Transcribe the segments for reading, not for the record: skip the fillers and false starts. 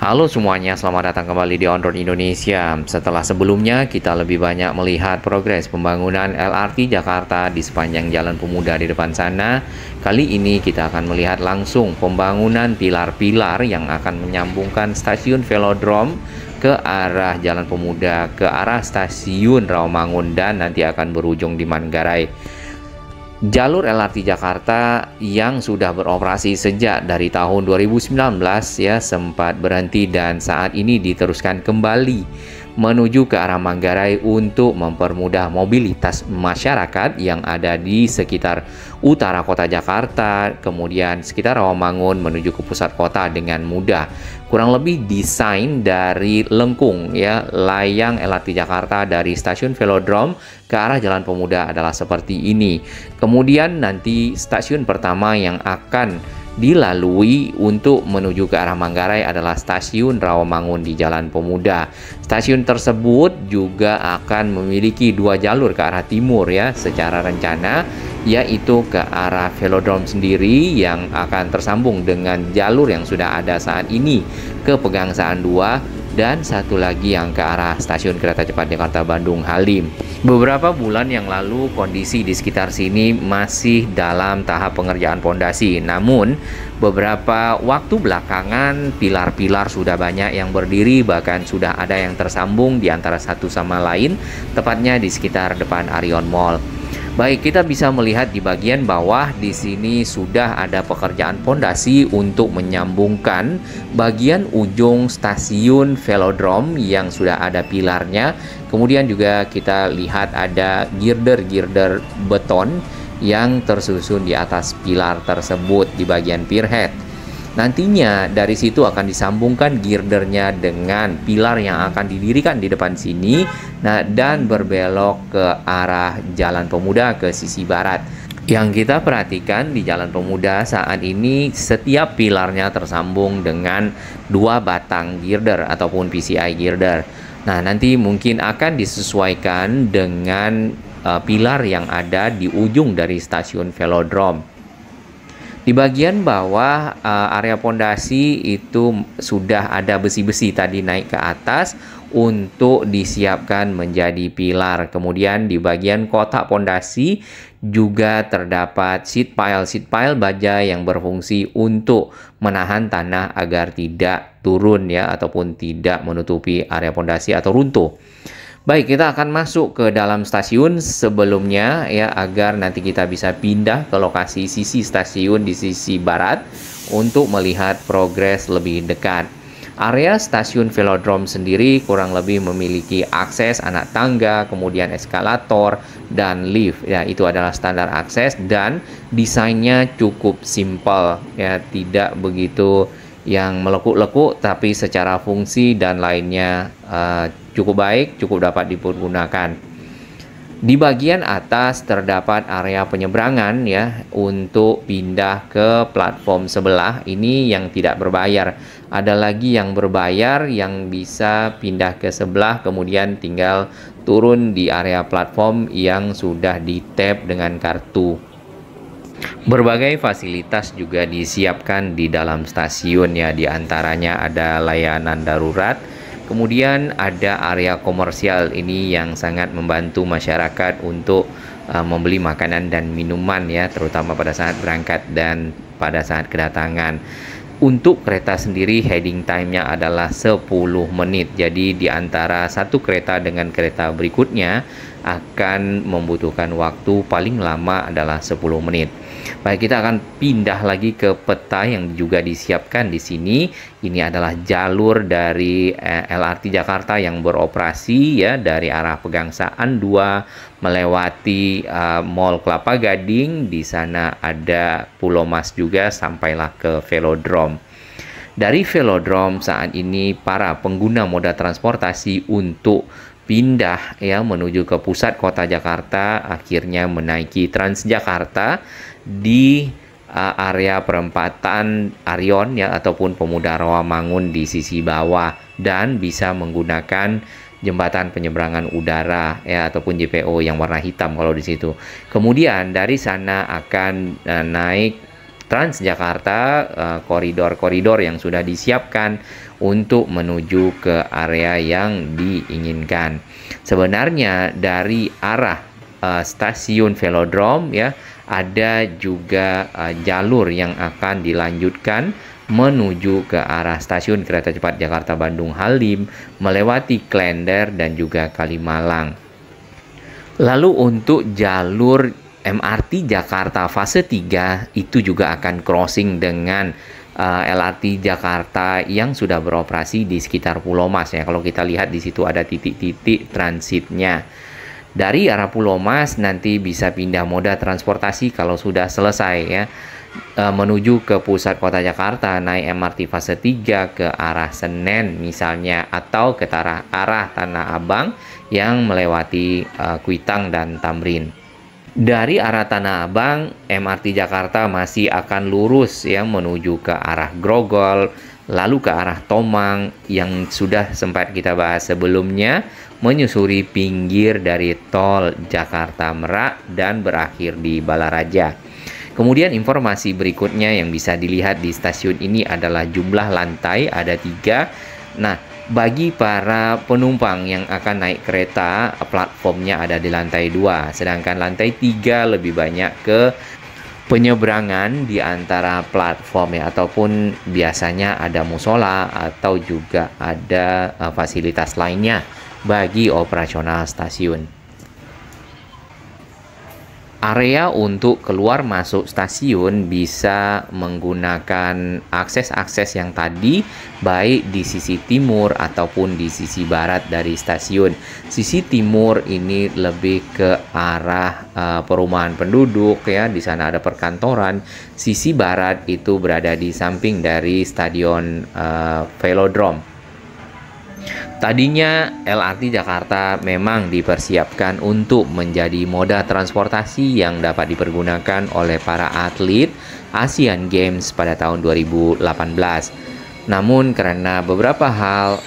Halo semuanya, selamat datang kembali di On Road Indonesia. Setelah sebelumnya kita lebih banyak melihat progres pembangunan LRT Jakarta di sepanjang Jalan Pemuda di depan sana, kali ini kita akan melihat langsung pembangunan pilar-pilar yang akan menyambungkan stasiun Velodrome ke arah Jalan Pemuda, ke arah stasiun Rawamangun, dan nanti akan berujung di Manggarai. Jalur LRT Jakarta yang sudah beroperasi sejak dari tahun 2019 ya sempat berhenti dan saat ini diteruskan kembali menuju ke arah Manggarai untuk mempermudah mobilitas masyarakat yang ada di sekitar utara kota Jakarta, kemudian sekitar Rawamangun menuju ke pusat kota dengan mudah. Kurang lebih desain dari lengkung ya layang LRT Jakarta dari stasiun Velodrome ke arah Jalan Pemuda adalah seperti ini. Kemudian nanti stasiun pertama yang akan dilalui untuk menuju ke arah Manggarai adalah stasiun Rawamangun di Jalan Pemuda. Stasiun tersebut juga akan memiliki dua jalur ke arah timur ya secara rencana, yaitu ke arah Velodrome sendiri yang akan tersambung dengan jalur yang sudah ada saat ini ke Pegangsaan 2, dan satu lagi yang ke arah stasiun kereta cepat Jakarta Bandung Halim. Beberapa bulan yang lalu kondisi di sekitar sini masih dalam tahap pengerjaan pondasi. Namun beberapa waktu belakangan pilar-pilar sudah banyak yang berdiri, bahkan sudah ada yang tersambung di antara satu sama lain, tepatnya di sekitar depan Arion Mall. Baik, kita bisa melihat di bagian bawah di sini sudah ada pekerjaan pondasi untuk menyambungkan bagian ujung stasiun Velodrome yang sudah ada pilarnya. Kemudian juga kita lihat ada girder-girder beton yang tersusun di atas pilar tersebut di bagian pierhead. Nantinya dari situ akan disambungkan girdernya dengan pilar yang akan didirikan di depan sini, nah, dan berbelok ke arah Jalan Pemuda ke sisi barat. Yang kita perhatikan di Jalan Pemuda saat ini setiap pilarnya tersambung dengan dua batang girder ataupun PCI girder. Nah, nanti mungkin akan disesuaikan dengan pilar yang ada di ujung dari stasiun Velodrome. Di bagian bawah area pondasi itu sudah ada besi-besi tadi naik ke atas untuk disiapkan menjadi pilar. Kemudian di bagian kotak pondasi juga terdapat sheet pile baja yang berfungsi untuk menahan tanah agar tidak turun ya ataupun tidak menutupi area pondasi atau runtuh. Baik, kita akan masuk ke dalam stasiun sebelumnya ya agar nanti kita bisa pindah ke lokasi sisi stasiun di sisi barat untuk melihat progres lebih dekat. Area stasiun Velodrome sendiri kurang lebih memiliki akses anak tangga, kemudian eskalator dan lift. Ya, itu adalah standar akses dan desainnya cukup simpel ya, tidak begitu yang melekuk-lekuk, tapi secara fungsi dan lainnya cukup baik, cukup dapat dipergunakan. Di bagian atas terdapat area penyeberangan ya untuk pindah ke platform sebelah ini yang tidak berbayar. Ada lagi yang berbayar yang bisa pindah ke sebelah kemudian tinggal turun di area platform yang sudah di-tap dengan kartu. Berbagai fasilitas juga disiapkan di dalam stasiun ya, diantaranya ada layanan darurat, kemudian ada area komersial ini yang sangat membantu masyarakat untuk membeli makanan dan minuman ya, terutama pada saat berangkat dan pada saat kedatangan. Untuk kereta sendiri heading time-nya adalah 10 menit. Jadi di antara satu kereta dengan kereta berikutnya akan membutuhkan waktu paling lama adalah 10 menit. Baik, kita akan pindah lagi ke peta yang juga disiapkan di sini. Ini adalah jalur dari LRT Jakarta yang beroperasi ya dari arah Pegangsaan 2 melewati Mall Kelapa Gading. Di sana ada Pulau Mas juga sampailah ke Velodrome. Dari Velodrome saat ini para pengguna moda transportasi untuk pindah ya menuju ke pusat kota Jakarta akhirnya menaiki Transjakarta di area perempatan Arion ya ataupun Pemuda Rawamangun di sisi bawah dan bisa menggunakan jembatan penyeberangan udara ya ataupun JPO yang warna hitam kalau di situ. Kemudian dari sana akan naik Transjakarta, koridor-koridor yang sudah disiapkan untuk menuju ke area yang diinginkan. Sebenarnya dari arah stasiun Velodrome ya, ada juga jalur yang akan dilanjutkan menuju ke arah stasiun kereta cepat Jakarta Bandung Halim, melewati Klender dan juga Kalimalang. Lalu untuk jalur MRT Jakarta fase 3 itu juga akan crossing dengan LRT Jakarta yang sudah beroperasi di sekitar Pulau Mas ya. Kalau kita lihat di situ ada titik-titik transitnya. Dari arah Pulau Mas nanti bisa pindah moda transportasi kalau sudah selesai ya. Menuju ke pusat kota Jakarta, naik MRT fase 3 ke arah Senen misalnya, atau ke arah Tanah Abang yang melewati Kuitang dan Tamrin. Dari arah Tanah Abang, MRT Jakarta masih akan lurus ya menuju ke arah Grogol, lalu ke arah Tomang yang sudah sempat kita bahas sebelumnya, menyusuri pinggir dari tol Jakarta Merak dan berakhir di Balaraja. Kemudian informasi berikutnya yang bisa dilihat di stasiun ini adalah jumlah lantai ada 3. Nah, bagi para penumpang yang akan naik kereta, platformnya ada di lantai 2, sedangkan lantai 3 lebih banyak ke penyeberangan di antara platform ya, ataupun biasanya ada musola atau juga ada fasilitas lainnya bagi operasional stasiun. Area untuk keluar masuk stasiun bisa menggunakan akses-akses yang tadi, baik di sisi timur ataupun di sisi barat dari stasiun. Sisi timur ini lebih ke arah perumahan penduduk ya, di sana ada perkantoran. Sisi barat itu berada di samping dari stadion Velodrome. Tadinya LRT Jakarta memang dipersiapkan untuk menjadi moda transportasi yang dapat dipergunakan oleh para atlet Asian Games pada tahun 2018. Namun karena beberapa hal,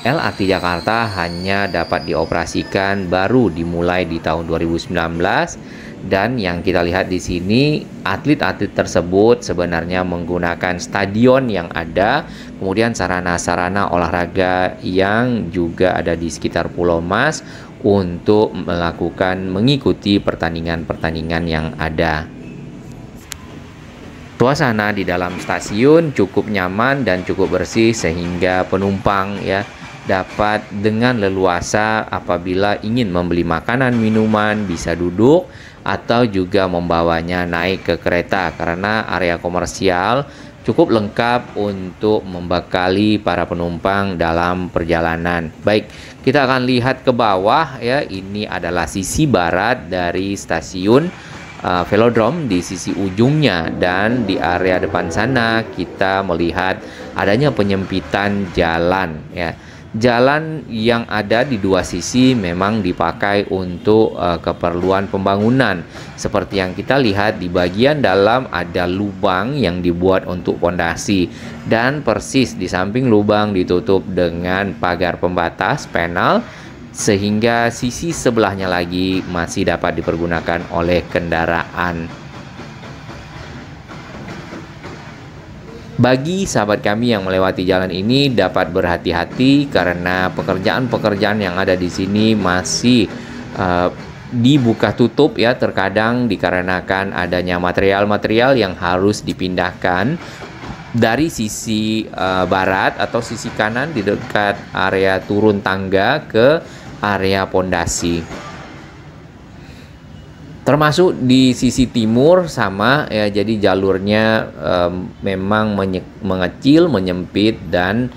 LRT Jakarta hanya dapat dioperasikan baru dimulai di tahun 2019. Dan yang kita lihat di sini, atlet-atlet tersebut sebenarnya menggunakan stadion yang ada, kemudian sarana-sarana olahraga yang juga ada di sekitar Pulau Mas untuk mengikuti pertandingan-pertandingan yang ada. Suasana di dalam stasiun cukup nyaman dan cukup bersih sehingga penumpang ya dapat dengan leluasa apabila ingin membeli makanan, minuman, bisa duduk atau juga membawanya naik ke kereta, karena area komersial cukup lengkap untuk membekali para penumpang dalam perjalanan. Baik, kita akan lihat ke bawah ya, ini adalah sisi barat dari stasiun Velodrome di sisi ujungnya, dan di area depan sana kita melihat adanya penyempitan jalan ya. Jalan yang ada di dua sisi memang dipakai untuk keperluan pembangunan. Seperti yang kita lihat di bagian dalam ada lubang yang dibuat untuk pondasi, dan persis di samping lubang ditutup dengan pagar pembatas panel, sehingga sisi sebelahnya lagi masih dapat dipergunakan oleh kendaraan. Bagi sahabat kami yang melewati jalan ini dapat berhati-hati karena pekerjaan-pekerjaan yang ada di sini masih dibuka tutup ya, terkadang dikarenakan adanya material-material yang harus dipindahkan dari sisi barat atau sisi kanan di dekat area turun tangga ke area pondasi. Termasuk di sisi timur sama ya, jadi jalurnya memang mengecil, menyempit, dan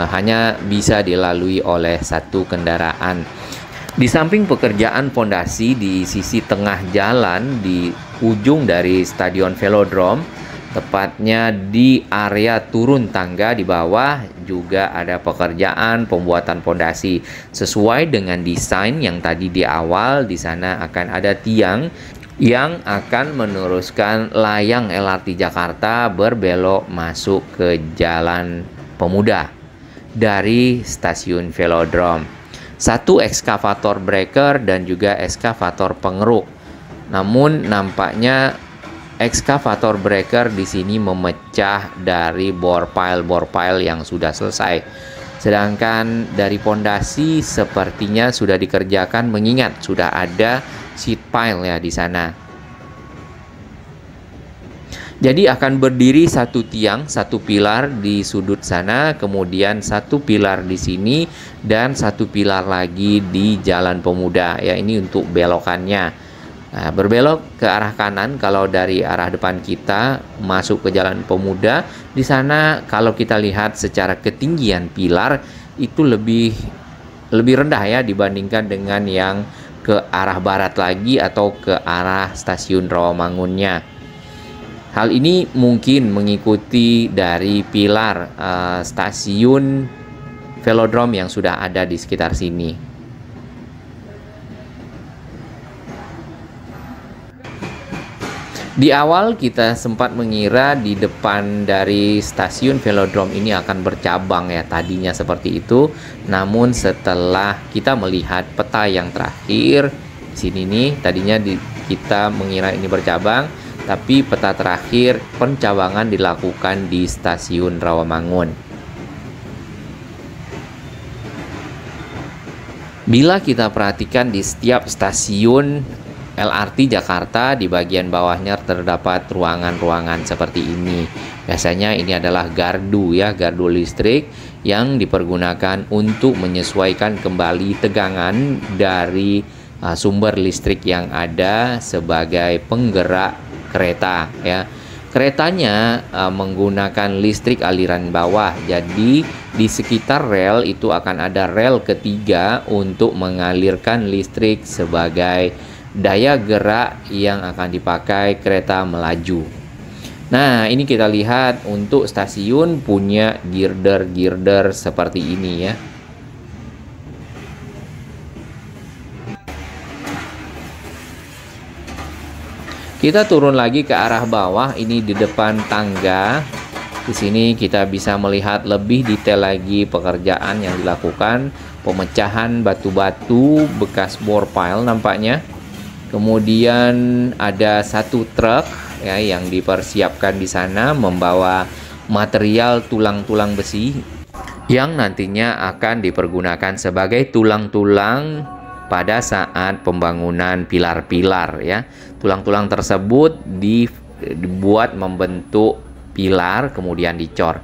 hanya bisa dilalui oleh satu kendaraan. Di samping pekerjaan pondasi di sisi tengah jalan di ujung dari Stadion Velodrome, tepatnya di area turun tangga di bawah, juga ada pekerjaan pembuatan pondasi sesuai dengan desain yang tadi di awal. Di sana akan ada tiang yang akan meneruskan layang LRT Jakarta berbelok masuk ke Jalan Pemuda dari stasiun Velodrome. Satu ekskavator breaker dan juga ekskavator pengeruk. Namun nampaknya Ekskavator breaker di sini memecah dari bore pile yang sudah selesai. Sedangkan dari pondasi sepertinya sudah dikerjakan, mengingat sudah ada sheet pile ya di sana. Jadi akan berdiri satu tiang, satu pilar di sudut sana, kemudian satu pilar di sini dan satu pilar lagi di Jalan Pemuda ya. Ini untuk belokannya. Nah, berbelok ke arah kanan kalau dari arah depan kita masuk ke Jalan Pemuda. Di sana kalau kita lihat secara ketinggian pilar itu lebih rendah ya dibandingkan dengan yang ke arah barat lagi atau ke arah stasiun Rawamangunnya. Hal ini mungkin mengikuti dari pilar stasiun velodrome yang sudah ada di sekitar sini. Di awal kita sempat mengira di depan dari stasiun velodrome ini akan bercabang ya, tadinya seperti itu. Namun setelah kita melihat peta yang terakhir di sini nih, tadinya kita mengira ini bercabang, tapi peta terakhir pencabangan dilakukan di stasiun Rawamangun. Bila kita perhatikan di setiap stasiun LRT Jakarta, di bagian bawahnya terdapat ruangan-ruangan seperti ini. Biasanya ini adalah gardu ya, gardu listrik yang dipergunakan untuk menyesuaikan kembali tegangan dari sumber listrik yang ada sebagai penggerak kereta ya. Keretanya menggunakan listrik aliran bawah. Jadi di sekitar rel itu akan ada rel ketiga untuk mengalirkan listrik sebagai daya gerak yang akan dipakai kereta melaju. Nah, ini kita lihat untuk stasiun punya girder-girder seperti ini ya. Kita turun lagi ke arah bawah, ini di depan tangga. Di sini kita bisa melihat lebih detail lagi pekerjaan yang dilakukan, pemecahan batu-batu bekas bore pile nampaknya. Kemudian ada satu truk ya yang dipersiapkan di sana membawa material tulang-tulang besi yang nantinya akan dipergunakan sebagai tulang-tulang pada saat pembangunan pilar-pilar ya. Tulang-tulang tersebut dibuat membentuk pilar kemudian dicor.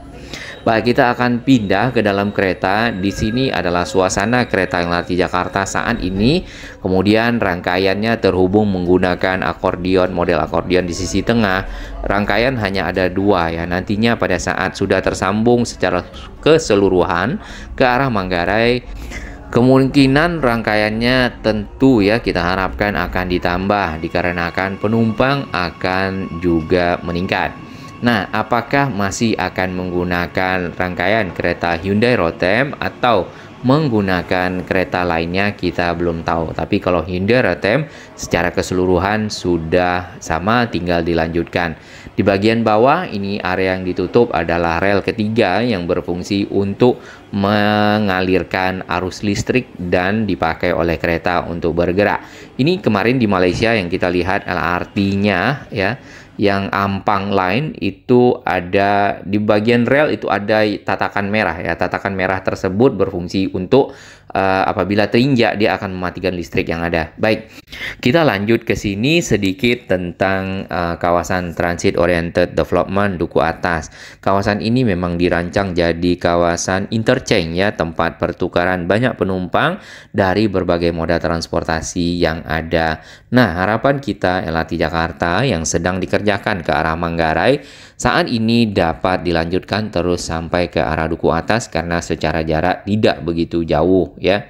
Baik, kita akan pindah ke dalam kereta. Di sini adalah suasana kereta LRT Jakarta saat ini. Kemudian rangkaiannya terhubung menggunakan akordion, model akordion di sisi tengah. Rangkaian hanya ada dua ya. Nantinya pada saat sudah tersambung secara keseluruhan ke arah Manggarai, kemungkinan rangkaiannya tentu ya kita harapkan akan ditambah dikarenakan penumpang akan juga meningkat. Nah, apakah masih akan menggunakan rangkaian kereta Hyundai Rotem atau menggunakan kereta lainnya kita belum tahu. Tapi kalau Hyundai Rotem secara keseluruhan sudah sama, tinggal dilanjutkan. Di bagian bawah ini area yang ditutup adalah rel ketiga yang berfungsi untuk mengalirkan arus listrik dan dipakai oleh kereta untuk bergerak. Ini kemarin di Malaysia yang kita lihat LRT-nya ya, yang Ampang Line itu ada di bagian rel itu ada tatakan merah ya. Tatakan merah tersebut berfungsi untuk apabila terinjak dia akan mematikan listrik yang ada. Baik, kita lanjut ke sini sedikit tentang kawasan Transit Oriented Development Duku Atas. Kawasan ini memang dirancang jadi kawasan interchange ya, tempat pertukaran banyak penumpang dari berbagai moda transportasi yang ada. Nah, harapan kita LRT Jakarta yang sedang dikerjakan ke arah Manggarai saat ini dapat dilanjutkan terus sampai ke arah Duku Atas karena secara jarak tidak begitu jauh ya.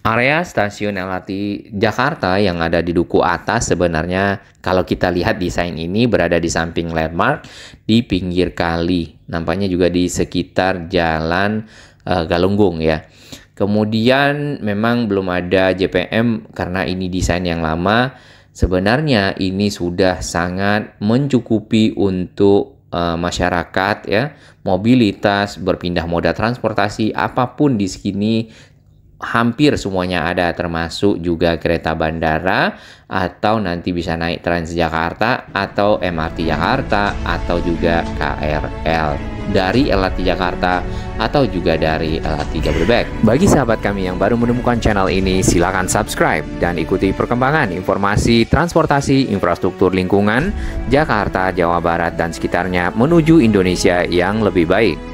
Area stasiun LRT Jakarta yang ada di Duku Atas sebenarnya kalau kita lihat desain ini berada di samping landmark di pinggir kali. Nampaknya juga di sekitar jalan Galunggung ya. Kemudian memang belum ada JPM karena ini desain yang lama. Sebenarnya ini sudah sangat mencukupi untuk masyarakat ya, mobilitas, berpindah moda transportasi apapun di sini hampir semuanya ada, termasuk juga kereta bandara, atau nanti bisa naik Transjakarta atau MRT Jakarta, atau juga KRL dari LRT Jakarta atau juga dari LRT Jabodebek. Bagi sahabat kami yang baru menemukan channel ini, silakan subscribe dan ikuti perkembangan informasi transportasi infrastruktur lingkungan Jakarta, Jawa Barat dan sekitarnya menuju Indonesia yang lebih baik.